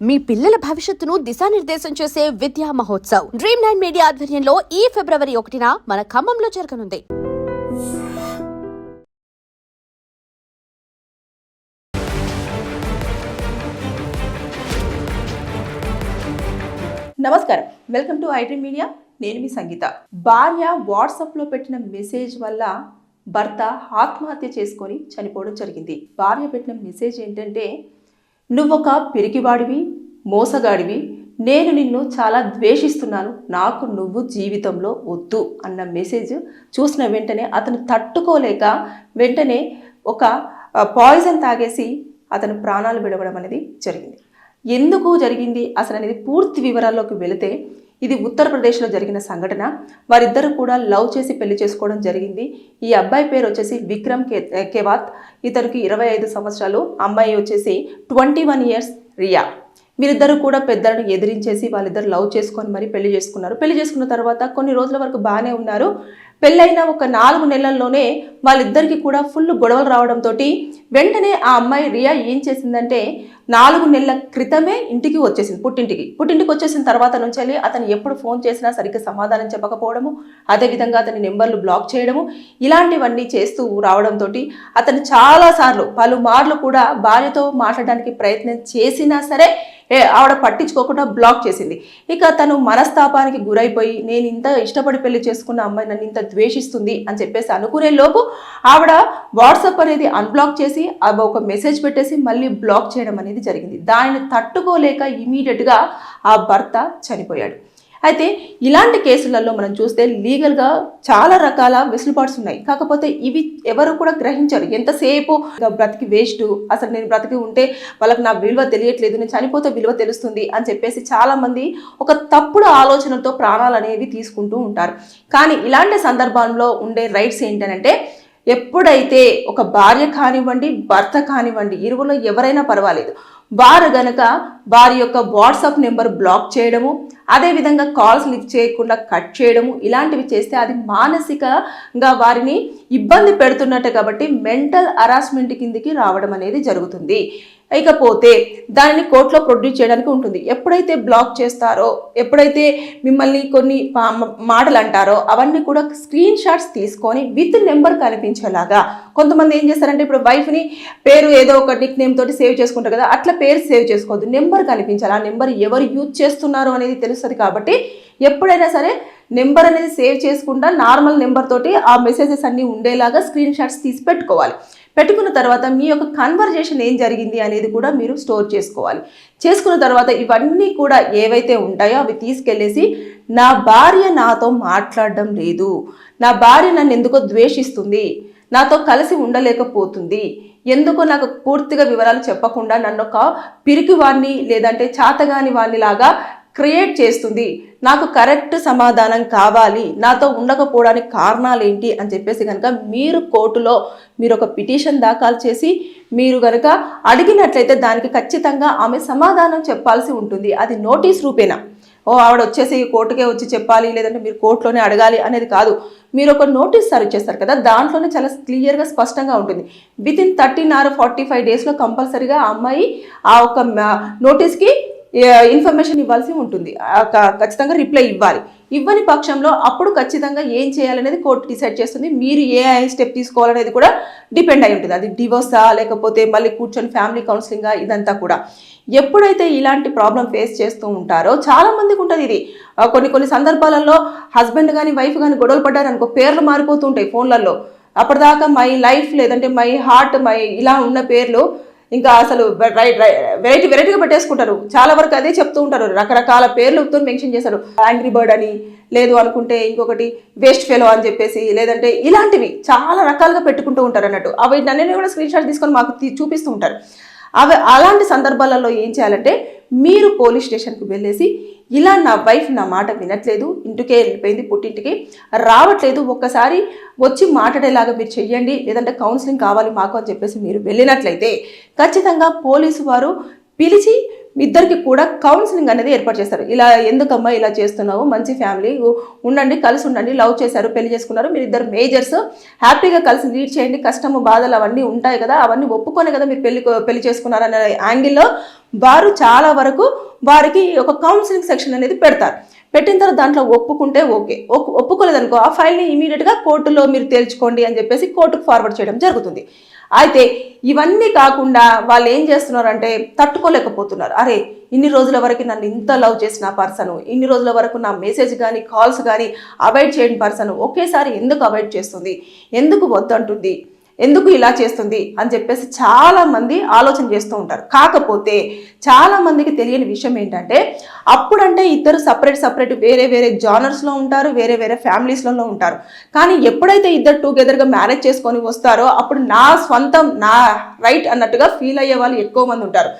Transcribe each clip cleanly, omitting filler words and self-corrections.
మీ పిల్లల భవిష్యత్తును దిశానిర్దేశం చేసే విద్యా మహోత్సవ్ Dream9 మీడియా ఆధ్వర్యంలో ఈ ఫిబ్రవరి 1న మన ఖమ్మంలో జరగనుంది. నమస్కారం, welcome to I dream media. నేను మీ సంగీత. భార్య వాట్సాప్లో పెట్టిన మెసేజ్ వల్ల భర్త ఆత్మహత్య చేసుకొని చనిపోవడం జరిగింది. భార్య పెట్టిన మెసేజ్ ఏంటంటే, నువ్వొక పిరికివాడివి, మోసగాడివి, నేను నిన్ను చాలా ద్వేషిస్తున్నాను, నాకు నువ్వు జీవితంలో వద్దు అన్న మెసేజ్ చూసిన వెంటనే అతను తట్టుకోలేక వెంటనే ఒక పాయిజన్ తాగేసి అతను ప్రాణాలు విడవడం అనేది జరిగింది. ఎందుకు జరిగింది అసలు అనేది పూర్తి వివరాల్లోకి వెళితే, ఇది ఉత్తరప్రదేశ్లో జరిగిన సంఘటన. వారిద్దరూ కూడా లవ్ చేసి పెళ్లి చేసుకోవడం జరిగింది. ఈ అబ్బాయి పేరు వచ్చేసి విక్రమ్ కేవాత్. ఇతనికి 25 సంవత్సరాలు, అమ్మాయి వచ్చేసి 21 ఇయర్స్ రియా. వీరిద్దరూ కూడా పెద్దలను ఎదిరించేసి వాళ్ళిద్దరు లవ్ చేసుకొని మరి పెళ్లి చేసుకున్నారు. పెళ్లి చేసుకున్న తర్వాత కొన్ని రోజుల వరకు బాగానే ఉన్నారు. పెళ్ళైన ఒక 4 నెలల్లోనే వాళ్ళిద్దరికి కూడా ఫుల్ గొడవలు రావడంతో వెంటనే ఆ అమ్మాయి రియా ఏం చేసిందంటే, 4 నెలల క్రితమే ఇంటికి వచ్చేసింది, పుట్టింటికి వచ్చేసిన తర్వాత నుంచి అతను ఎప్పుడు ఫోన్ చేసినా సరిగ్గా సమాధానం చెప్పకపోవడము, అదేవిధంగా అతని నెంబర్లు బ్లాక్ చేయడము, ఇలాంటివన్నీ చేస్తూ రావడంతో అతను చాలాసార్లు పలుమార్లు కూడా భార్యతో మాట్లాడడానికి ప్రయత్నం చేసినా సరే ఆవిడ పట్టించుకోకుండా బ్లాక్ చేసింది. ఇక తను మనస్తాపానికి గురైపోయి, నేను ఇంత ఇష్టపడి పెళ్లి చేసుకున్న అమ్మాయి నన్ను ఇంత ద్వేషిస్తుంది అని చెప్పేసి అనుకునే లోపు ఆవిడ వాట్సాప్ అనేది అన్బ్లాక్ చేసి ఒక మెసేజ్ పెట్టేసి మళ్ళీ బ్లాక్ చేయడం అనేది జరిగింది. దానిని తట్టుకోలేక ఇమీడియట్గా ఆ భర్త చనిపోయాడు. అయితే ఇలాంటి కేసులలో మనం చూస్తే లీగల్గా చాలా రకాల వెసులుబాట్స్ ఉన్నాయి. కాకపోతే ఇవి ఎవరు కూడా గ్రహించరు. ఎంతసేపు బ్రతికి వేస్ట్, అసలు నేను బ్రతికి ఉంటే వాళ్ళకి నా విలువ తెలియట్లేదు, నేను చనిపోతే విలువ తెలుస్తుంది అని చెప్పేసి చాలామంది ఒక తప్పుడు ఆలోచనలతో ప్రాణాలు అనేవి తీసుకుంటూ ఉంటారు. కానీ ఇలాంటి సందర్భంలో ఉండే రైట్స్ ఏంటంటే, ఎప్పుడైతే ఒక భార్య కానివ్వండి, భర్త కానివ్వండి, ఇరువులో ఎవరైనా పర్వాలేదు, వారు గనక వారి యొక్క వాట్సాప్ నెంబర్ బ్లాక్ చేయడము, అదేవిధంగా కాల్స్ లిఫ్ట్ చేయకుండా కట్ చేయడము, ఇలాంటివి చేస్తే అది మానసికంగా వారిని ఇబ్బంది పెడుతున్నట్టు కాబట్టి మెంటల్ హరాస్మెంట్ కిందికి రావడం అనేది జరుగుతుంది. ఇకపోతే దానిని కోర్టులో ప్రొడ్యూస్ చేయడానికి ఉంటుంది. ఎప్పుడైతే బ్లాక్ చేస్తారో, ఎప్పుడైతే మిమ్మల్ని కొన్ని మాటలు అంటారో అవన్నీ కూడా స్క్రీన్ షాట్స్ తీసుకొని విత్ నెంబర్ కనిపించేలాగా, కొంతమంది ఏం చేస్తారంటే, ఇప్పుడు వైఫ్ని పేరు ఏదో ఒక నిక్ నేమ్ తోటి సేవ్ చేసుకుంటారు కదా, అట్లా పేరు సేవ్ చేసుకోవద్దు, నెంబర్ కనిపించాలి. ఆ నెంబర్ ఎవరు యూజ్ చేస్తున్నారు అనేది తెలుస్తుంది. కాబట్టి ఎప్పుడైనా సరే నెంబర్ అనేది సేవ్ చేసుకుంటా నార్మల్ నెంబర్ తోటి ఆ మెసేజెస్ అన్నీ ఉండేలాగా స్క్రీన్ షాట్స్ తీసి పెట్టుకోవాలి. పెట్టుకున్న తర్వాత మీ యొక్క కన్వర్జేషన్ ఏం జరిగింది అనేది కూడా మీరు స్టోర్ చేసుకోవాలి. చేసుకున్న తర్వాత ఇవన్నీ కూడా ఏవైతే ఉంటాయో అవి తీసుకెళ్ళేసి, నా భార్య నాతో మాట్లాడడం లేదు, నా భార్య నన్ను ఎందుకో ద్వేషిస్తుంది, నాతో కలిసి ఉండలేకపోతుంది, ఎందుకో నాకు పూర్తిగా వివరాలు చెప్పకుండా నన్ను ఒక పిరికివాడిని లేదంటే చాతగాని వాడిని లాగా క్రియేట్ చేస్తుంది, నాకు కరెక్ట్ సమాధానం కావాలి, నాతో ఉండకపోవడానికి కారణాలు ఏంటి అని చెప్పేసి కనుక మీరు కోర్టులో మీరు ఒక పిటిషన్ దాఖలు చేసి మీరు కనుక అడిగినట్లయితే దానికి ఖచ్చితంగా ఆమె సమాధానం చెప్పాల్సి ఉంటుంది. అది నోటీస్ రూపేనా, ఆవిడ వచ్చేసి కోర్టుకే వచ్చి చెప్పాలి లేదంటే మీరు కోర్టులోనే అడగాలి అనేది కాదు. మీరు ఒక నోటీస్ సర్వ్ చేస్తారు కదా, దాంట్లోనే చాలా క్లియర్గా స్పష్టంగా ఉంటుంది. వితిన్ 13 or 45 డేస్లో కంపల్సరీగా ఆ అమ్మాయి ఆ ఒక నోటీస్కి ఇన్ఫర్మేషన్ ఇవ్వాల్సి ఉంటుంది, ఖచ్చితంగా రిప్లై ఇవ్వాలి. ఇవ్వని పక్షంలో అప్పుడు ఖచ్చితంగా ఏం చేయాలనేది కోర్టు డిసైడ్ చేస్తుంది. మీరు ఏ స్టెప్ తీసుకోవాలనేది కూడా డిపెండ్ అయి ఉంటుంది. అది డివోర్సా లేకపోతే మళ్ళీ కూర్చొని ఫ్యామిలీ కౌన్సిలింగా, ఇదంతా కూడా. ఎప్పుడైతే ఇలాంటి ప్రాబ్లం ఫేస్ చేస్తూ ఉంటారో చాలామందికి ఉంటుంది ఇది. కొన్ని సందర్భాలలో హస్బెండ్ కానీ వైఫ్ కానీ గొడవలు పడ్డారనుకో, పేర్లు మారిపోతూ ఉంటాయి ఫోన్లలో. అప్పటిదాకా మై లైఫ్ లేదంటే మై హార్ట్, మై ఇలా ఉన్న పేర్లు ఇంకా అసలు వెరైటీగా పెట్టేసుకుంటారు. చాలా వరకు అదే చెప్తూ ఉంటారు, రకరకాల పేర్లతో మెన్షన్ చేశారు. యాంగ్రీ బర్డ్ అని, లేదు అనుకుంటే ఇంకొకటి వేస్ట్ ఫెలో అని చెప్పేసి, లేదంటే ఇలాంటివి చాలా రకాలుగా పెట్టుకుంటూ ఉంటారు అన్నట్టు. అవి నన్ను కూడా స్క్రీన్ షాట్ తీసుకొని మాకు చూపిస్తూ ఉంటారు. అలాంటి సందర్భాలలో ఏం చేయాలంటే, మీరు పోలీస్ స్టేషన్కి వెళ్ళేసి, ఇలా నా వైఫ్ నా మాట వినట్లేదు, ఇంటికే వెళ్ళిపోయింది, పుట్టింటికి రావట్లేదు, ఒక్కసారి వచ్చి మాట్లాడేలాగా మీరు చెయ్యండి, లేదంటే కౌన్సిలింగ్ కావాలి మాకు అని చెప్పేసి మీరు వెళ్ళినట్లయితే ఖచ్చితంగా పోలీసు వారు పిలిచి ఇద్దరికి కూడా కౌన్సిలింగ్ అనేది ఏర్పాటు చేస్తారు. ఇలా ఎందుకమ్మా ఇలా చేస్తున్నావు, మంచి ఫ్యామిలీ ఉండండి, కలిసి ఉండండి, లవ్ చేశారు, పెళ్లి చేసుకున్నారు, మీరు ఇద్దరు మేజర్స్, హ్యాపీగా కలిసి లీడ్ చేయండి, కష్టము బాధలు అవన్నీ ఉంటాయి కదా, అవన్నీ ఒప్పుకొని కదా మీరు పెళ్లి చేసుకున్నారనే యాంగిల్లో వారు చాలా వరకు వారికి ఒక కౌన్సిలింగ్ సెక్షన్ అనేది పెడతారు. పెట్టిన తర్వాత దాంట్లో ఒప్పుకుంటే ఓకే, ఒప్పుకోలేదనుకో ఆ ఫైల్ని ఇమీడియట్గా కోర్టులో మీరు తేల్చుకోండి అని చెప్పేసి కోర్టుకు ఫార్వర్డ్ చేయడం జరుగుతుంది. అయితే ఇవన్నీ కాకుండా వాళ్ళు ఏం చేస్తున్నారంటే తట్టుకోలేకపోతున్నారు. అరే ఇన్ని రోజుల వరకు నన్ను ఇంత లవ్ చేసిన పర్సన్, ఇన్ని రోజుల వరకు నా మెసేజ్ కానీ కాల్స్ కానీ అవాయిడ్ చేయని పర్సన్ ఒకేసారి ఎందుకు అవాయిడ్ చేస్తుంది, ఎందుకు వద్దంటుంది, ఎందుకు ఇలా చేస్తుంది అని చెప్పేసి చాలామంది ఆలోచన చేస్తూ ఉంటారు. కాకపోతే చాలామందికి తెలియని విషయం ఏంటంటే అప్పుడంటే ఇద్దరు సపరేట్ వేరే వేరే జానర్స్లో ఉంటారు, వేరే వేరే ఫ్యామిలీస్లలో ఉంటారు. కానీ ఎప్పుడైతే ఇద్దరు టుగెదర్గా మ్యారేజ్ చేసుకొని వస్తారో అప్పుడు నా స్వంతం, నా రైట్ అన్నట్టుగా ఫీల్ అయ్యే వాళ్ళు ఎక్కువ మంది ఉంటారు.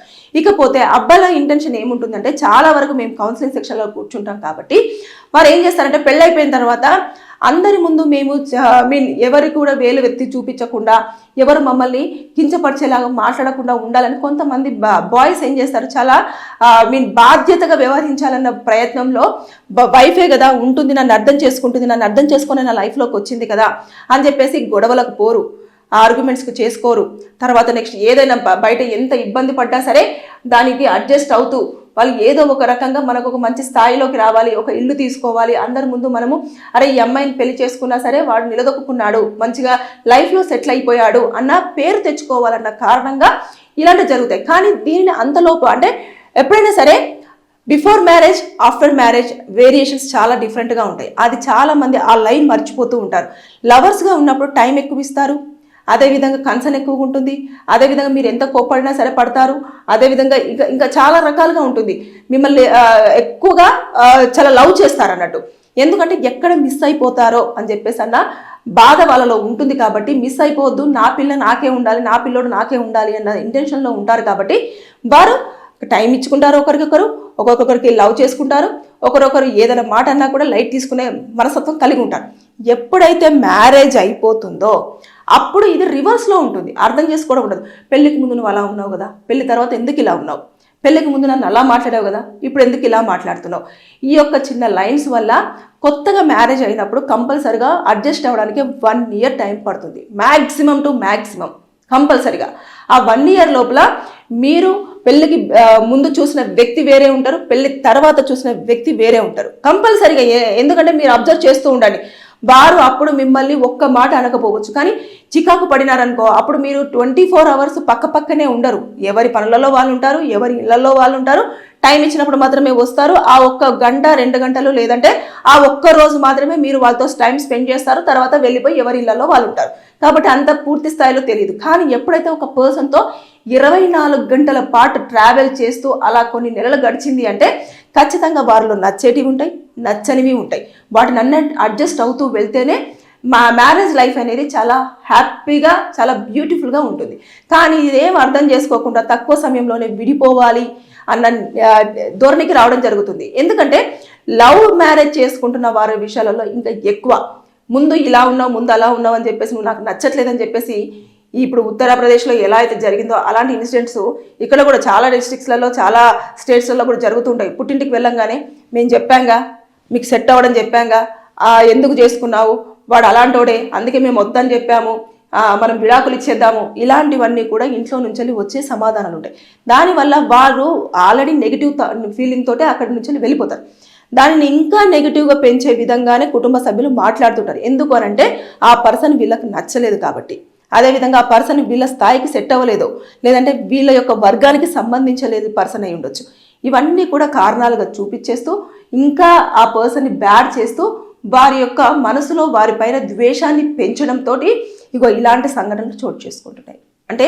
ఇకపోతే అబ్బాయిల ఇంటెన్షన్ ఏముంటుందంటే చాలా వరకు మేము కౌన్సిలింగ్ సెక్షన్లో కూర్చుంటాం కాబట్టి వారు ఏం చేస్తారంటే పెళ్ళైపోయిన తర్వాత అందరి ముందు మేము ఎవరు కూడా వేలు వెత్తి చూపించకుండా, ఎవరు మమ్మల్ని కించపరిచేలాగా మాట్లాడకుండా ఉండాలని కొంతమంది బాయ్స్ ఏం చేస్తారు, చాలా బాధ్యతగా వ్యవహరించాలన్న ప్రయత్నంలో వైఫే కదా ఉంటుంది, నన్ను అర్థం చేసుకుంటుంది, నన్ను అర్థం చేసుకుని నా లైఫ్లోకి వచ్చింది కదా అని చెప్పేసి గొడవలకు పోరు, ఆర్గ్యుమెంట్స్కి చేసుకోరు. తర్వాత నెక్స్ట్ ఏదైనా బయట ఎంత ఇబ్బంది పడ్డా సరే దానికి అడ్జస్ట్ అవుతూ వాళ్ళు ఏదో ఒక రకంగా మనకు ఒక మంచి స్థాయిలోకి రావాలి, ఒక ఇల్లు తీసుకోవాలి, అందరి ముందు మనము అరే ఈ అమ్మాయిని పెళ్లి చేసుకున్నా సరే వాడు నిలదొక్కున్నాడు, మంచిగా లైఫ్లో సెటిల్ అయిపోయాడు అన్న పేరు తెచ్చుకోవాలన్న కారణంగా ఇలాంటివి జరుగుతాయి. కానీ దీనిని అంతలోపు అంటే ఎప్పుడైనా సరే before marriage after marriage variations చాలా డిఫరెంట్గా ఉంటాయి. అది చాలామంది ఆ లైన్ మర్చిపోతూ ఉంటారు. లవర్స్గా ఉన్నప్పుడు టైం ఎక్కువ ఇస్తారు, అదేవిధంగా కన్సర్న్ ఎక్కువగా ఉంటుంది, అదేవిధంగా మీరు ఎంత కోప్పడినా సరే పడతారు, అదేవిధంగా ఇంకా చాలా రకాలుగా ఉంటుంది. మిమ్మల్ని ఎక్కువగా చాలా లవ్ చేస్తారు అన్నట్టు. ఎందుకంటే ఎక్కడ మిస్ అయిపోతారో అని చెప్పేసి అన్న బాధ వాళ్ళలో ఉంటుంది. కాబట్టి మిస్ అయిపోవద్దు, నా పిల్ల నాకే ఉండాలి, నా పిల్లోడు నాకే ఉండాలి అన్న ఇంటెన్షన్లో ఉంటారు. కాబట్టి వారు టైం ఇచ్చుకుంటారు, ఒకరికొకరు ఒక్కొక్కరికి లవ్ చేసుకుంటారు, ఒకరొకరు ఏదైనా మాట అన్నా కూడా లైట్ తీసుకునే మనస్తత్వం కలిగి ఉంటారు. ఎప్పుడైతే మ్యారేజ్ అయిపోతుందో అప్పుడు ఇది రివర్స్లో ఉంటుంది, అర్థం చేసుకోవడం ఉండదు. పెళ్ళికి ముందు నువ్వు అలా ఉన్నావు కదా, పెళ్లి తర్వాత ఎందుకు ఇలా ఉన్నావు, పెళ్ళికి ముందు నన్ను అలా మాట్లాడావు కదా, ఇప్పుడు ఎందుకు ఇలా మాట్లాడుతున్నావు. ఈ యొక్క చిన్న లైన్స్ వల్ల కొత్తగా మ్యారేజ్ అయినప్పుడు కంపల్సరిగా అడ్జస్ట్ అవ్వడానికి 1 year టైం పడుతుంది, మ్యాక్సిమం టు మ్యాక్సిమం కంపల్సరిగా. ఆ 1 year లోపల మీరు పెళ్ళికి ముందు చూసిన వ్యక్తి వేరే ఉంటారు, పెళ్లి తర్వాత చూసిన వ్యక్తి వేరే ఉంటారు కంపల్సరిగా. ఎందుకంటే మీరు అబ్జర్వ్ చేస్తూ ఉండండి, వారు అప్పుడు మిమ్మల్ని ఒక్క మాట అనకపోవచ్చు, కానీ చికాకు పడినారనుకో అప్పుడు మీరు 24 hours పక్కనే ఉండరు. ఎవరి పనులలో వాళ్ళు ఉంటారు, ఎవరి ఇళ్లలో వాళ్ళు ఉంటారు. టైం ఇచ్చినప్పుడు మాత్రమే వస్తారు. ఆ 1 గంట 2 గంటలు లేదంటే ఆ 1 రోజు మాత్రమే మీరు వాళ్ళతో టైం స్పెండ్ చేస్తారు. తర్వాత వెళ్ళిపోయి ఎవరి ఇళ్లలో వాళ్ళు ఉంటారు. కాబట్టి అంత పూర్తి స్థాయిలో తెలియదు. కానీ ఎప్పుడైతే ఒక పర్సన్తో 24 గంటల పాటు ట్రావెల్ చేస్తూ అలా కొన్ని నెలలు గడిచింది అంటే ఖచ్చితంగా వారిలో నచ్చేటివి ఉంటాయి, నచ్చనివి ఉంటాయి. వాటిని అన్నీ అడ్జస్ట్ అవుతూ వెళ్తేనే మా మ్యారేజ్ లైఫ్ అనేది చాలా హ్యాపీగా, చాలా బ్యూటిఫుల్గా ఉంటుంది. కానీ ఇదేం అర్థం చేసుకోకుండా తక్కువ సమయంలోనే విడిపోవాలి అన్న ధోరణికి రావడం జరుగుతుంది. ఎందుకంటే లవ్ మ్యారేజ్ చేసుకుంటున్న వారి విషయాలలో ఇంకా ఎక్కువ ముందు ఇలా ఉన్నావు, ముందు అలా ఉన్నావు అని చెప్పేసి, నువ్వు నాకు నచ్చట్లేదని చెప్పేసి, ఇప్పుడు ఉత్తరప్రదేశ్లో ఎలా అయితే జరిగిందో అలాంటి ఇన్సిడెంట్స్ ఇక్కడ కూడా చాలా డిస్ట్రిక్ట్స్లలో, చాలా స్టేట్స్లలో కూడా జరుగుతుంటాయి. పుట్టింటికి వెళ్ళంగానే మేము చెప్పాంగా, మీకు సెట్ అవ్వడం చెప్పాంగా, ఎందుకు చేసుకున్నావు, వాడు అలాంటోడే, అందుకే మేము వద్దని చెప్పాము, మనం విడాకులు ఇచ్చేద్దాము, ఇలాంటివన్నీ కూడా ఇంట్లో నుంచి వచ్చే సమాధానాలు ఉంటాయి. దానివల్ల వారు ఆల్రెడీ నెగిటివ్ ఫీలింగ్ తోటే అక్కడి నుంచి వెళ్ళిపోతారు. దానిని ఇంకా నెగిటివ్గా పెంచే విధంగానే కుటుంబ సభ్యులు మాట్లాడుతుంటారు. ఎందుకు అనంటే ఆ పర్సన్ వీళ్ళకి నచ్చలేదు కాబట్టి, అదేవిధంగా ఆ పర్సన్ వీళ్ళ స్థాయికి సెట్ అవ్వలేదు, లేదంటే వీళ్ళ యొక్క వర్గానికి సంబంధించలేదు పర్సన్ అయి ఉండొచ్చు. ఇవన్నీ కూడా కారణాలుగా చూపించేస్తూ ఇంకా ఆ పర్సన్ని బ్యాడ్ చేస్తూ వారి యొక్క మనసులో వారిపైన ద్వేషాన్ని పెంచడంతో ఇగో ఇలాంటి సంఘటనలు చోటు చేసుకుంటున్నాయి. అంటే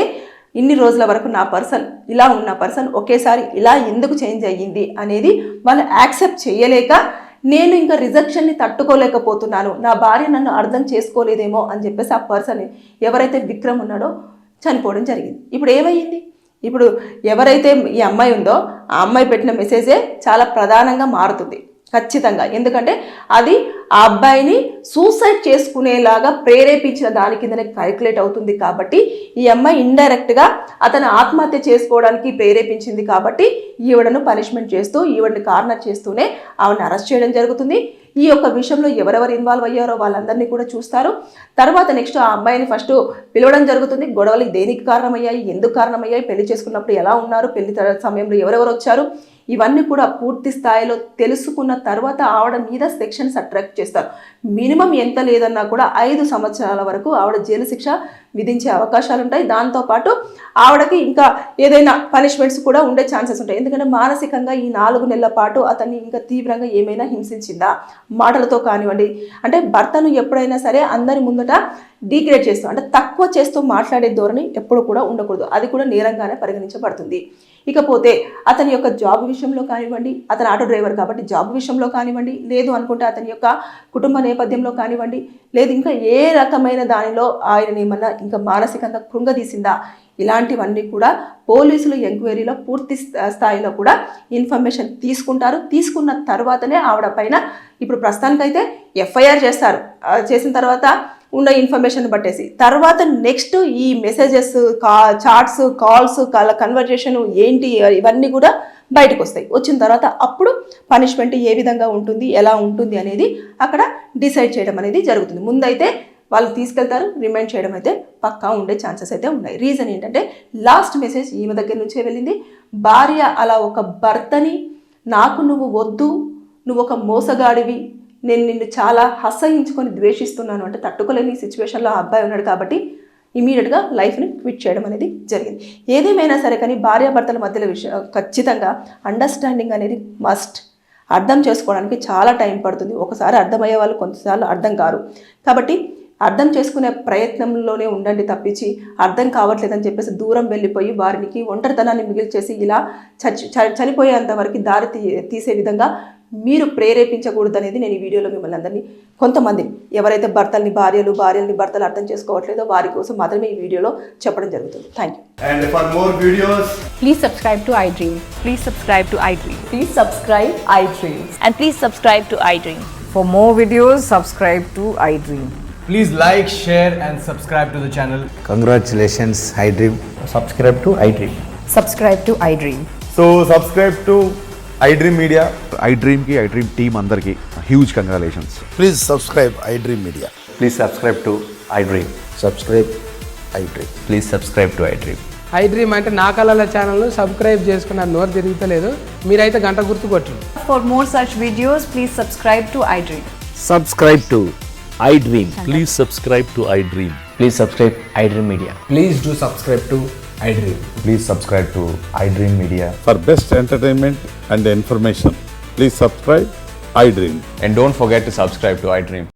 ఇన్ని రోజుల వరకు నా పర్సన్ ఇలా ఉన్న పర్సన్ ఒకేసారి ఇలా ఎందుకు చేంజ్ అయ్యింది అనేది వాళ్ళు యాక్సెప్ట్ చేయలేక, నేను ఇంకా రిజెక్షన్ని తట్టుకోలేకపోతున్నాను, నా భార్య నన్ను అర్థం చేసుకోలేదేమో అని చెప్పేసి ఆ పర్సన్ ఎవరైతే విక్రమ్ ఉన్నాడో చనిపోవడం జరిగింది. ఇప్పుడు ఏమయ్యింది, ఇప్పుడు ఎవరైతే ఈ అమ్మాయి ఉందో ఆ అమ్మాయి పెట్టిన మెసేజే చాలా ప్రధానంగా మారుతుంది. ఖచ్చితంగా. ఎందుకంటే అది ఆ అబ్బాయిని సూసైడ్ చేసుకునేలాగా ప్రేరేపించిన దాని కిందనే క్యాల్కులేట్ అవుతుంది కాబట్టి ఈ అమ్మాయి ఇండైరెక్ట్గా అతను ఆత్మహత్య చేసుకోవడానికి ప్రేరేపించింది కాబట్టి ఈవిడను పనిష్మెంట్ చేస్తూ ఈవిడని కార్నర్ చేస్తూనే ఆవిడని అరెస్ట్ చేయడం జరుగుతుంది. ఈ యొక్క విషయంలో ఎవరెవరు ఇన్వాల్వ్ అయ్యారో వాళ్ళందరినీ కూడా చూస్తారు. తర్వాత నెక్స్ట్ ఆ అమ్మాయిని ఫస్ట్ పిలవడం జరుగుతుంది. గొడవలు దేనికి కారణమయ్యాయి, ఎందుకు కారణమయ్యాయి, పెళ్లి చేసుకున్నప్పుడు ఎలా ఉన్నారు, పెళ్లి సమయంలో ఎవరెవరు వచ్చారు, ఇవన్నీ కూడా పూర్తి స్థాయిలో తెలుసుకున్న తర్వాత ఆవిడ మీద సెక్షన్స్ అట్రాక్ట్ చేస్తారు. మినిమం ఎంత లేదన్నా కూడా 5 సంవత్సరాల వరకు ఆవిడ జైలు శిక్ష విధించే అవకాశాలు ఉంటాయి. దాంతోపాటు ఆవిడకి ఇంకా ఏదైనా పనిష్మెంట్స్ కూడా ఉండే ఛాన్సెస్ ఉంటాయి. ఎందుకంటే మానసికంగా ఈ 4 నెలల పాటు అతన్ని ఇంకా తీవ్రంగా ఏమైనా హింసించిందా, మాటలతో కానివ్వండి, అంటే భర్తను ఎప్పుడైనా సరే అందరి ముందట డీగ్రేడ్ చేస్తూ అంటే తక్కువ చేస్తూ మాట్లాడే ధోరణి ఎప్పుడు కూడా ఉండకూడదు. అది కూడా నేరంగానే పరిగణించబడుతుంది. ఇకపోతే అతని యొక్క జాబ్ విషయంలో కానివ్వండి, అతను ఆటో డ్రైవర్ కాబట్టి జాబ్ విషయంలో కానివ్వండి, లేదు అనుకుంటే అతని యొక్క కుటుంబ నేపథ్యంలో కానివ్వండి, లేదు ఇంకా ఏ రకమైన దానిలో ఆయన ఏమన్నా ఇంకా మానసికంగా కృంగదీసిందా, ఇలాంటివన్నీ కూడా పోలీసులు ఎంక్వైరీలో పూర్తి స్థాయిలో కూడా ఇన్ఫర్మేషన్ తీసుకుంటారు. తీసుకున్న తర్వాతనే ఆవిడ పైన ఇప్పుడు ప్రస్తుతానికైతే ఎఫ్ఐఆర్ చేస్తారు. చేసిన తర్వాత ఉన్న ఇన్ఫర్మేషన్ బట్టేసి తర్వాత నెక్స్ట్ ఈ మెసేజెస్, చాట్స్, కాల్స్, కన్వర్జేషన్ ఏంటి ఇవన్నీ కూడా బయటకు వస్తాయి. వచ్చిన తర్వాత అప్పుడు పనిష్మెంట్ ఏ విధంగా ఉంటుంది, ఎలా ఉంటుంది అనేది అక్కడ డిసైడ్ చేయడం అనేది జరుగుతుంది. ముందైతే వాళ్ళు తీసుకెళ్తారు, రిమైండ్ చేయడం అయితే పక్కా ఉండే ఛాన్సెస్ అయితే ఉన్నాయి. రీజన్ ఏంటంటే లాస్ట్ మెసేజ్ ఈమె దగ్గర నుంచే వెళ్ళింది. భార్య అలా ఒక భర్తని నాకు నువ్వు వద్దు, నువ్వు ఒక మోసగాడివి, నేను నిన్ను చాలా అసహించుకొని ద్వేషిస్తున్నాను అంటే తట్టుకోలేని సిచ్యువేషన్లో ఆ అబ్బాయి ఉన్నాడు కాబట్టి ఇమీడియట్గా లైఫ్ని క్విట్ చేయడం అనేది జరిగింది. ఏదేమైనా సరే కానీ భార్యాభర్తల మధ్యలో ఖచ్చితంగా అండర్స్టాండింగ్ అనేది మస్ట్. అర్థం చేసుకోవడానికి చాలా టైం పడుతుంది. ఒకసారి అర్థమయ్యే వాళ్ళు కొంతసార్లు అర్థం కారు. కాబట్టి అర్థం చేసుకునే ప్రయత్నంలోనే ఉండండి తప్పించి అర్థం కావట్లేదని చెప్పేసి దూరం వెళ్ళిపోయి వారికి ఒంటరితనాన్ని మిగిల్చేసి ఇలా చనిపోయేంత వరకు దారి తీసే విధంగా మీరు ప్రేరేపించకూడదు అనేది నేను ఈ వీడియోలో మిమ్మల్ని అందరినీ కొంతమంది ఎవరైతే భార్యల్ని భర్తలు అర్థం చేసుకోవట్లేదో వారి కోసం మాత్రమే ఈ వీడియోలో చెప్పడం జరుగుతుంది. Thank you. And for more videos, Please subscribe to iDream. Please subscribe to iDream. Please subscribe iDream. And please subscribe to iDream. For more videos, subscribe to iDream. please like, share and subscribe to the channel. Congratulations, iDream. Subscribe to iDream. Subscribe to iDream. So subscribe to iDream Media. iDream team andarki huge congratulations. Please subscribe iDream Media. Please subscribe to iDream. Subscribe iDream. Please subscribe to iDream. iDream అంటే నా కళల ఛానల్ను subscribe చేసుకున్న నోరు తిరుగుతలేదు, మీరైతే గంట గుర్తు కొట్టండి. For more such videos, please subscribe to iDream. Subscribe to iDream. Please subscribe to iDream. Please subscribe iDream Media. Please do subscribe to iDream. Please subscribe to iDream Media. For best entertainment and information, please subscribe iDream. And don't forget to subscribe to iDream.